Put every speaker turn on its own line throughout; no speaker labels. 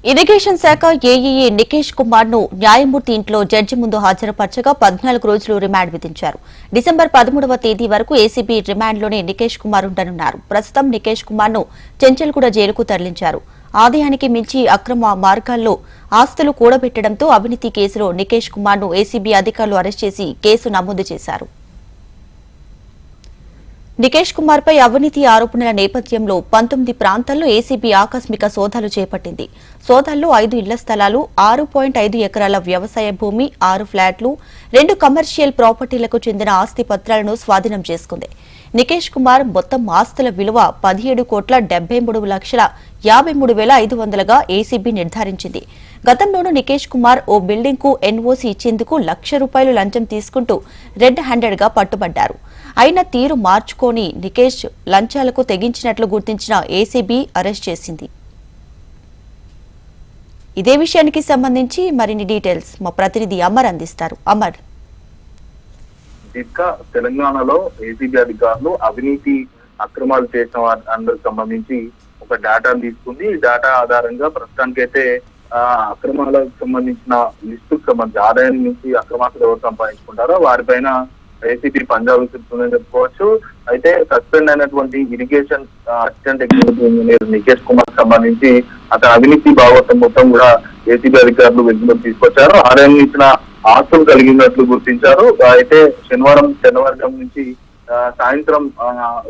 Irrigation శాఖ AEE Nikesh Kumar ను న్యాయమూర్తి ఇంట్లో జడ్జి ముందు హాజరుపరచగా 14 రోజులు రిమాండ్ విధించారు. డిసెంబర్ 13వ తేదీ వరకు ఏసీబీ రిమాండ్లోనే నికేష్ కుమార్ ఉండనున్నారు. ప్రస్తుతం నికేష్ కుమార్ ను చెంచల్గూడ జైలుకు తరలించారు. ఆదాయానికి మించి అక్రమ మార్గాల్లో ఆస్తులు కూడబెట్టడంతో అవినీతి కేసులో నికేష్ కుమార్ ను ఏసీబీ అధికారులు అరెస్ట్ చేసి కేసు నమోదు చేశారు. నికేష్ కుమార్ పై అవినీతి ఆరోపణల నేపథ్యంలో 19 ప్రాంతాల్లో ఏసీబీ ఆకస్మిక సోదాలు చేపట్టింది. సోదాల్లో 5 ఇళ్ల స్థలాలు, 6.5 ఎకరాల వ్యవసాయ భూమి, 6 ఫ్లాట్లు, 2 కమర్షియల్ ప్రాపర్టీలకు చెందిన ఆస్తి పత్రాలను స్వాధీనం చేసుకుంది. నికేష్ కుమార్ మొత్తం ఆస్తుల విలువ 17,73,53,500గా ఏసీబీ నిర్ధారించింది. గతంలోనూ నికేష్ కుమార్ ఓ బిల్డింగ్ కు ఎన్ఓసీ ఇచ్చేందుకు ₹1,00,000 లంచం తీసుకుంటూ రెడ్ హ్యాండెడ్ గా పట్టుబడ్డారు. అయినా తీరు మార్చుకొని నికేష్ లంచాలకు తెగించినట్లు గుర్తించిన ఏసీబీ అరెస్ట్ చేసింది. ఇదే విషయానికి సంబంధించి మరిన్ని డీటెయిల్స్ మా ప్రతినిధి అమర్ అందిస్తారు. అమర్,
ఇంకా తెలంగాణలో ఏసీబీ అధికారులు అవినీతి అక్రమాలు చేసిన వారికి సంబంధించి ఒక డేటాను తీసుకుంది. ఈ డేటా ఆధారంగా ప్రస్తుతానికైతే అక్రమాలకు సంబంధించిన లిస్టుకు సంబంధించి ఆదాయం నుంచి అక్రమాస్తులు ఎవరు సంపాదించుకుంటారో వారిపైన ఏసీబీ పంజాబ్ విసురుతుందని చెప్పుకోవచ్చు. అయితే సస్పెండ్ అయినటువంటి irrigation assistant executive engineer Nikesh Kumar సంబంధించి అతని అవినీతి భాగవతం మొత్తం కూడా ఏసీబీ అధికారులు వెలుగులోకి తీసుకొచ్చారు. ఆదాయం ఇచ్చిన ఆస్తులు కలిగినట్లు గుర్తించారు. అయితే శనివారం తెల్లవారుజాము నుంచి సాయంత్రం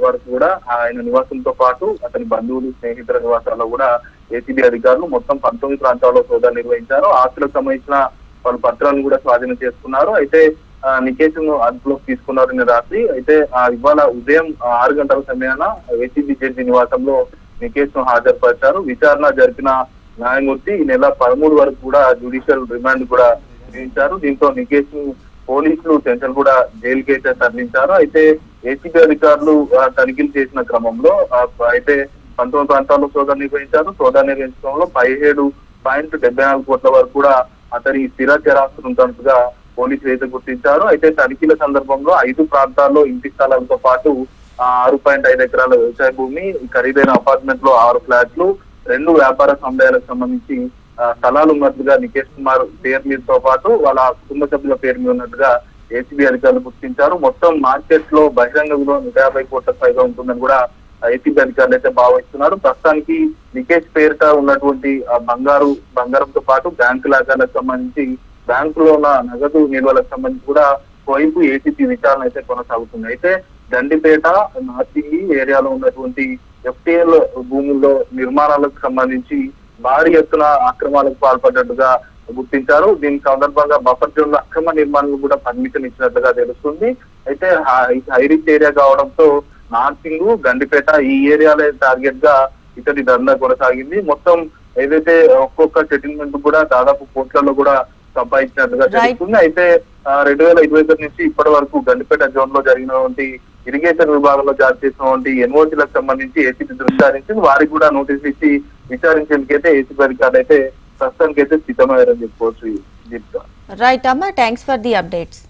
వరకు కూడా ఆయన నివాసంతో పాటు అతని బంధువులు, స్నేహితుల నివాసాల్లో కూడా ఏసీబీ అధికారులు మొత్తం 19 ప్రాంతాల్లో సోదాలు నిర్వహించారు. ఆస్తులకు సంబంధించిన పలు పత్రాలను కూడా స్వాధీనం చేసుకున్నారు. అయితే నికేష్ ను అదుపులోకి తీసుకున్నారు నిన్న రాత్రి. అయితే ఇవాళ ఉదయం 6 గంటల సమయాన ఏసీబీ జడ్జి నివాసంలో నికేష్ ను హాజరుపరిచారు. విచారణ జరిపిన న్యాయమూర్తి ఈ నెల 13 వరకు కూడా జ్యుడిషియల్ రిమాండ్ కూడా విధించారు. దీంతో నికేష్ ను పోలీసులు చెంచల్గూడ జైలుకి అయితే తరలించారు. అయితే ఏసీబీ అధికారులు తనిఖీలు చేసిన క్రమంలో అయితే 19 ప్రాంతాల్లో సోదాలు నిర్వహించారు. సోదాలు నిర్వహించడంలో 17.74 కోట్ల వరకు కూడా అతని స్థిర చరాస్తులు ఉంటున్నట్టుగా పోలీసులు అయితే గుర్తించారు. అయితే తనిఖీల సందర్భంలో 5 ప్రాంతాల్లో ఇంటి స్థలాలతో పాటు 6.5 ఎకరాల వ్యవసాయ భూమి, ఖరీదైన అపార్ట్మెంట్ లో 6 ఫ్లాట్లు, 2 వ్యాపార సముదాయాలకు సంబంధించి స్థలాలు ఉన్నట్లుగా నికేష్ కుమార్ పేరు మీదతో పాటు వాళ్ళ కుటుంబ సభ్యుల పేరు మీద ఉన్నట్టుగా ఏసీబీ అధికారులు గుర్తించారు. మొత్తం మార్కెట్ లో బహిరంగ విలువ 150 కోట్ల పైగా ఉంటుందని కూడా ఏసీబీ అధికారులు అయితే భావిస్తున్నారు. ప్రస్తుతానికి నికేష్ పేరిట ఉన్నటువంటి బంగారంతో పాటు బ్యాంకు లాకర్లకు సంబంధించి బ్యాంకులో ఉన్న నగదు నిల్వలకు సంబంధించి కూడా వైపు ఏసీబీ విచారణ అయితే కొనసాగుతుంది. అయితే దండిపేట, నార్సింగి ఏరియాలో ఉన్నటువంటి ఎఫ్టీఎల్ భూముల్లో నిర్మాణాలకు సంబంధించి భారీ ఎత్తున అక్రమాలకు పాల్పడ్డట్టుగా గుర్తించారు. దీని సందర్భంగా బఫర్ జోన్ లో అక్రమ నిర్మాణాలు కూడా పర్మిషన్ ఇచ్చినట్లుగా తెలుస్తుంది. అయితే హైరిచ్ ఏరియా కావడంతో నార్సింగ్, గండిపేట ఈ ఏరియాలో టార్గెట్ గా ఇతడి దందా కొనసాగింది. మొత్తం ఏదైతే ఒక్కొక్క సెటిల్మెంట్ కూడా దాదాపు కోట్లలో కూడా సంపాదించినట్లుగా తెలుస్తుంది. అయితే 2021 నుంచి ఇప్పటి వరకు గండిపేట జోన్ లో జరిగినటువంటి ఇరిగేషన్ విభాగంలో జారీ చేసినటువంటి ఎన్ఓసీలకు సంబంధించి ఏసీబీ దృష్టి సారించింది. వారికి కూడా నోటీసులు ఇచ్చి విచారించేందుకైతే ఏసీబీ అధికారులు అయితే ప్రస్తుతానికైతే సిద్ధమయ్యారని చెప్పుకోవచ్చు.
రైట్ అమ్మా, థ్యాంక్స్ ఫర్ ది అప్డేట్స్.